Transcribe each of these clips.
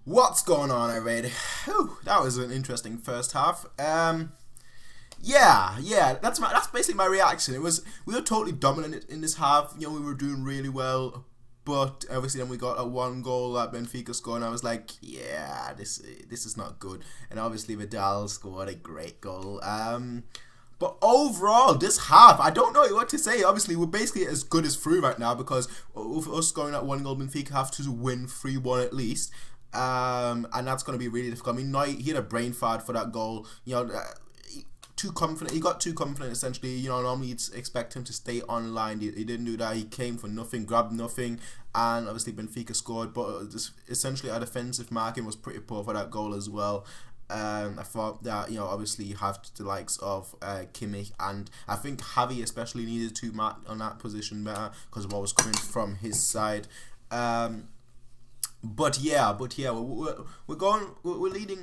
What's going on, everybody? Whew, that was an interesting first half. Yeah, that's basically my reaction. We were totally dominant in this half. You know, we were doing really well, but obviously then we got a one goal that Benfica scored, and I was like, yeah, this is not good. And obviously Vidal scored a great goal. But overall, this half, I don't know what to say. Obviously, we're basically as good as through right now because of us scoring that one goal, Benfica have to win 3-1 at least. And that's going to be really difficult. I mean, he had a brain fart for that goal. You know, too confident. He got too confident, essentially. You know, normally you'd expect him to stay online. He didn't do that. He came for nothing, grabbed nothing, and obviously Benfica scored. But essentially, our defensive marking was pretty poor for that goal as well. I thought that, you know, obviously you have the likes of Kimmich, and I think Javi especially needed to mark on that position better because of what was coming from his side. But yeah, we're leading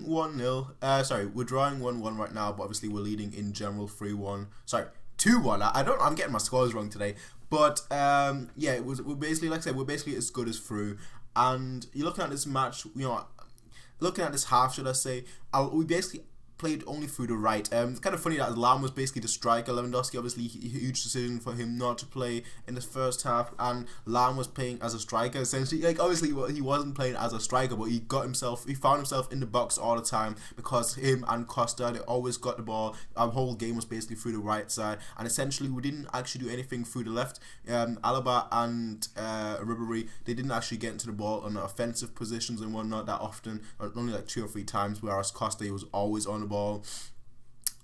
1-0. Sorry, we're drawing 1-1 right now, but obviously we're leading in general 3-1. Sorry, 2-1. I'm getting my scores wrong today. But yeah, we're basically, like I said, we're basically as good as through. And you're looking at this match, you know, looking at this half, should I say, we basically played only through the right. It's kind of funny that Lam was basically the striker. Lewandowski, obviously, huge decision for him not to play in the first half, and Lam was playing as a striker, essentially. Like, obviously, he wasn't playing as a striker, but he found himself in the box all the time because him and Costa, they always got the ball. Our whole game was basically through the right side, and essentially, we didn't actually do anything through the left. Alaba and Ribery, they didn't actually get into the ball on the offensive positions and whatnot that often, only like 2 or 3 times, whereas Costa, he was always on the ball.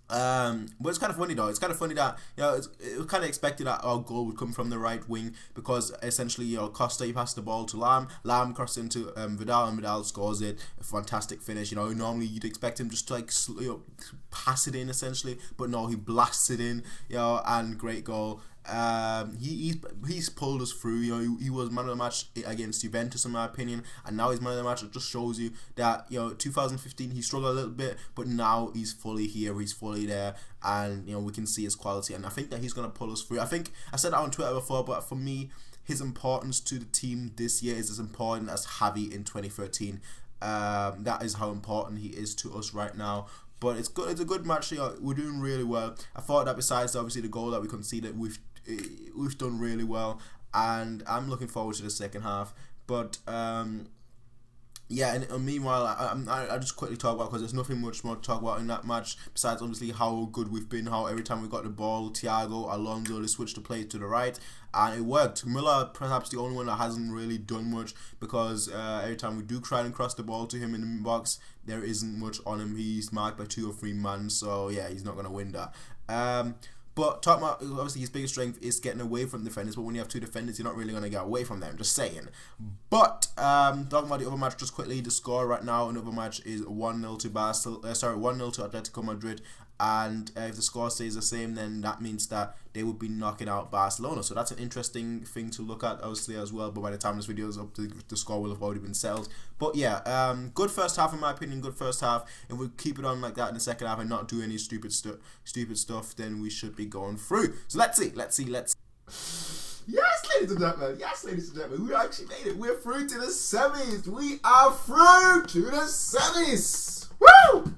But it's kind of funny though. It's kind of funny that, you know, it was kind of expected that our goal would come from the right wing because essentially, you know, Costa, he passed the ball to Lam crossed into Vidal, and Vidal scores it. A fantastic finish. You know, normally you'd expect him just to, like, you know, pass it in essentially, but no, he blasts it in. You know, and great goal. He's pulled us through. You know, he was man of the match against Juventus in my opinion, and now he's man of the match. It just shows you that, you know, 2015 he struggled a little bit, but now he's fully here, he's fully there, and, you know, we can see his quality, and I think that he's gonna pull us through. I think I said that on Twitter before, but for me, his importance to the team this year is as important as Javi in 2013. That is how important he is to us right now. But it's good. It's a good match. You know, we're doing really well. I thought that besides obviously the goal that we conceded, we've done really well, and I'm looking forward to the second half. But yeah, and meanwhile, I just quickly talk about, because there's nothing much more to talk about in that match besides obviously how good we've been, how every time we got the ball, Thiago, Alonso, they switched the play to the right, and it worked. Müller, perhaps the only one that hasn't really done much, because every time we do try and cross the ball to him in the box, there isn't much on him. He's marked by 2 or 3 men, so yeah, he's not going to win that. But talking about, obviously his biggest strength is getting away from defenders, but when you have 2 defenders, you're not really going to get away from them, just saying. But talking about the other match just quickly, the score right now, another match is 1-0 to 1-0 to Atletico Madrid, and if the score stays the same, then that means that they would be knocking out Barcelona. So that's an interesting thing to look at, obviously, as well. But by the time this video is up, the score will have already been settled. But yeah, good first half in my opinion. Good first half. If we keep it on like that in the second half and not do any stupid stuff, then we should be going through. So let's see. Yes, ladies and gentlemen. Yes, ladies and gentlemen. We actually made it. We're through to the semis. We are through to the semis. Woo!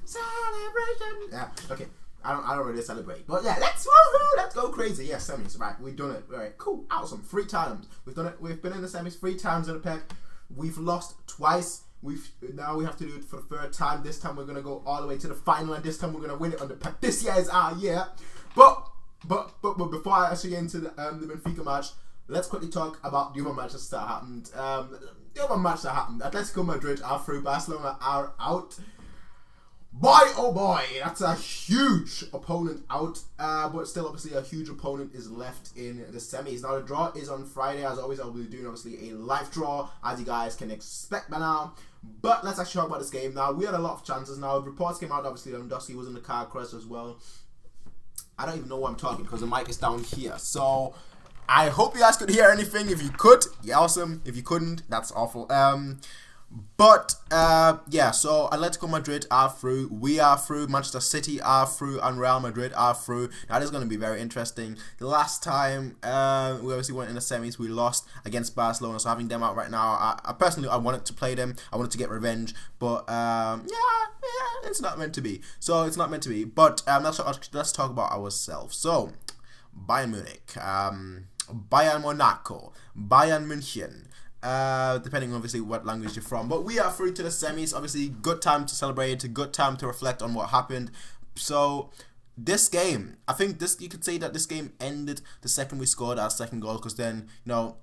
Celebration. Yeah. Okay. I don't really celebrate, but yeah, let's go crazy. Yeah, semis. Right, we've done it. Right, cool, awesome. 3 times we've done it. We've been in the semis 3 times in a pack. We've lost twice. Now we have to do it for the 3rd time. This time we're gonna go all the way to the final, and this time we're gonna win it on the pack. This year is our year. But before I actually get into the Benfica match, let's quickly talk about the other matches that happened. The other match that happened, Atletico Madrid are through, Barcelona are out. Boy, oh boy, that's a huge opponent out, but still, obviously, a huge opponent is left in the semis. Now, the draw is on Friday. As always, I'll be doing, obviously, a live draw, as you guys can expect by now. But let's actually talk about this game. Now, we had a lot of chances. Now, reports came out, obviously, Lewandowski was in the car crash as well. I don't even know why I'm talking, because the mic is down here. So, I hope you guys could hear anything. If you could, yeah, awesome. If you couldn't, that's awful. But yeah, so Atletico Madrid are through, we are through, Manchester City are through, and Real Madrid are through. Now this is going to be very interesting. The last time we obviously went in the semis, we lost against Barcelona, so having them out right now, I personally, I wanted to play them, I wanted to get revenge, but yeah, it's not meant to be. So it's not meant to be. But let's talk about ourselves. So Bayern Munich, Bayern Monaco, Bayern München. Depending on obviously what language you're from, but we are through to the semis. Obviously, good time to celebrate, good time to reflect on what happened. So this game, I think this, you could say that this game ended the second we scored our second goal, because then, you know,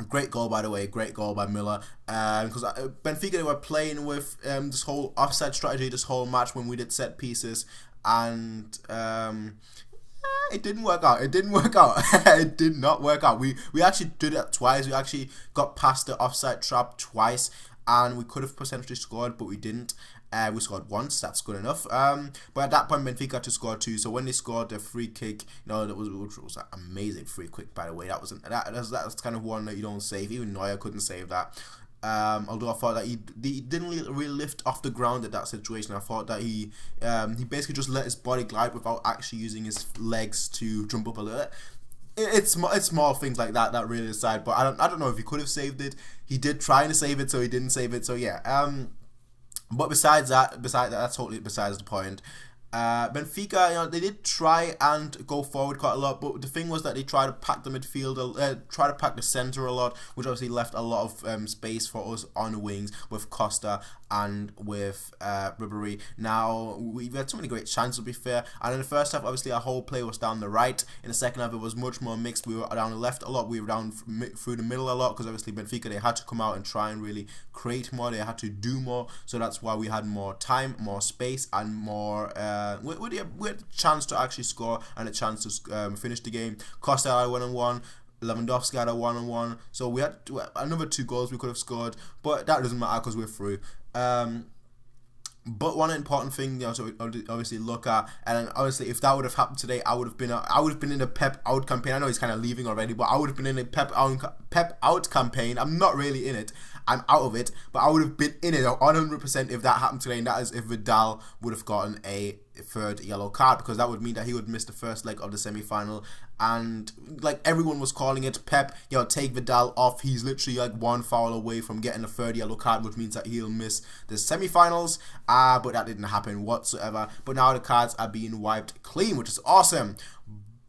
great goal by the way, great goal by Miller, because Benfica, they were playing with this whole offside strategy this whole match when we did set pieces, and it didn't work out. It didn't work out. It did not work out. We actually did it twice. We actually got past the offside trap twice, and we could have potentially scored, but we didn't. We scored once. That's good enough. But at that point, Benfica had to score two. So when they scored the free kick, you know, which was an amazing free kick, by the way. That was kind of one that you don't save. Even Neuer couldn't save that. Although I thought that he didn't really lift off the ground at that situation. I thought that he basically just let his body glide without actually using his legs to jump up a little bit. It's small things like that that really decide. But I don't know if he could have saved it. He did try to save it, so he didn't save it. So yeah. But besides that, that's totally besides the point. Benfica, you know, they did try and go forward quite a lot, but the thing was that they tried to pack the midfield, try to pack the centre a lot, which obviously left a lot of space for us on the wings with Costa and with Ribery. Now, we've had so many great chances, to be fair, and in the first half, obviously, our whole play was down the right. In the second half, it was much more mixed. We were down the left a lot, we were down through the middle a lot, because obviously Benfica, they had to come out and try and really create more, they had to do more, so that's why we had more time, more space, and more we had a chance to actually score and a chance to finish the game. Costa had a 1-on-1, Lewandowski had a 1-on-1, so we had another 2 goals we could have scored, but that doesn't matter because we're through. But one important thing, you know, to obviously look at, and obviously if that would have happened today, I would have been in a Pep out campaign. I know he's kind of leaving already, but I would have been in a Pep out campaign. I'm not really in it. I'm out of it, but I would have been in it 100% if that happened today, and that is if Vidal would have gotten a 3rd yellow card, because that would mean that he would miss the first leg of the semi-final. And like everyone was calling it, Pep, you know, take Vidal off. He's literally like 1 foul away from getting a 3rd yellow card, which means that he'll miss the semi-finals. But that didn't happen whatsoever. But now the cards are being wiped clean, which is awesome.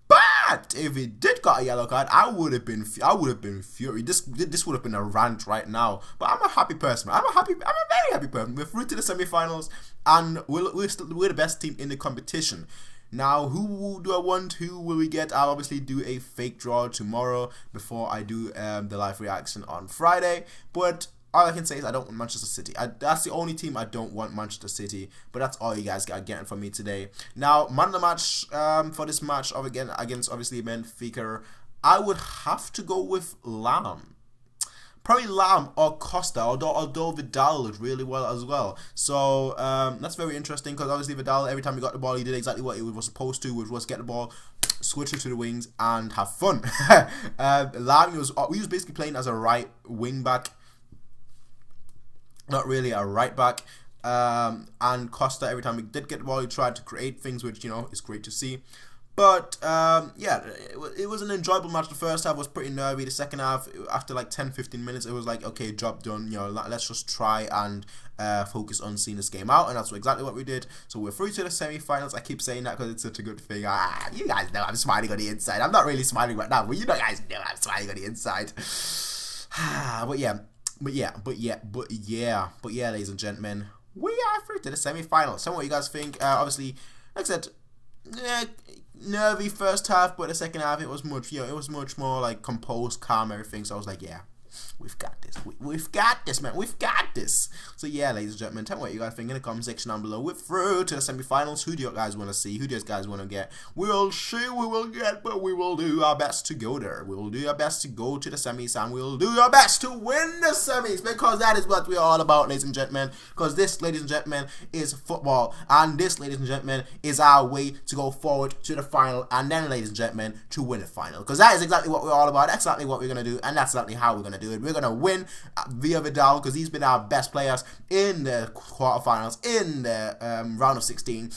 But if he did got a yellow card, I would have been furious. This would have been a rant right now. But I'm a happy person. I'm a very happy person. We're through to the semi-finals, and we're the best team in the competition. Now, who do I want? Who will we get? I'll obviously do a fake draw tomorrow before I do the live reaction on Friday. But all I can say is I don't want Manchester City. That's the only team I don't want, Manchester City. But that's all you guys got getting from me today. Now, man of the match for this match against obviously Benfica, I would have to go with Lam. Probably Lam or Costa, although Vidal did really well as well. So that's very interesting, because obviously Vidal, every time he got the ball, he did exactly what he was supposed to, which was get the ball, switch it to the wings, and have fun. Lam was basically playing as a right wing back, not really a right back. And Costa, every time he did get the ball, he tried to create things, which, you know, is great to see. But yeah, it was an enjoyable match. The first half was pretty nervy. The second half, after like 10-15 minutes, it was like, okay, job done. You know, let's just try and focus on seeing this game out, and that's exactly what we did. So we're through to the semi-finals. I keep saying that because it's such a good thing. You guys know I'm smiling on the inside. I'm not really smiling right now, but you guys know I'm smiling on the inside. But yeah, ladies and gentlemen, we are through to the semi-finals. Tell me what you guys think. Obviously, like I said, nervy first half, but the second half it was much more like composed, calm, everything. So I was like, yeah, we've got this. We've got this, man. We've got this. So yeah, ladies and gentlemen, tell me what you guys think in the comment section down below. We're through to the semi-finals. Who do you guys want to see? Who do you guys want to get? We'll see. We will get, but we will do our best to go there. We will do our best to go to the semis, and we will do our best to win the semis, because that is what we're all about, ladies and gentlemen. Because this, ladies and gentlemen, is football, and this, ladies and gentlemen, is our way to go forward to the final, and then, ladies and gentlemen, to win the final. Because that is exactly what we're all about. That's exactly what we're gonna do, and that's exactly how we're gonna do it. We're going to win via Vidal because he's been our best players in the quarterfinals, in the round of 16.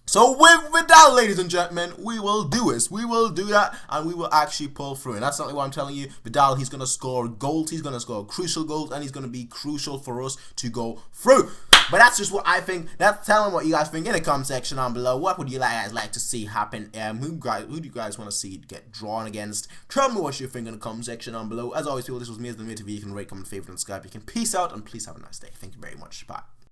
So with Vidal, ladies and gentlemen, we will do this. We will do that, and we will actually pull through. And that's not what I'm telling you. Vidal, he's going to score goals. He's going to score crucial goals, and he's going to be crucial for us to go through. But that's just what I think. Tell me what you guys think in the comment section down below. What would you guys like to see happen? Who do you guys want to see get drawn against? Tell me what you think in the comment section down below. As always, people, this was me, as the TV. You can rate, comment, favorite, and subscribe. You can peace out, and please have a nice day. Thank you very much. Bye.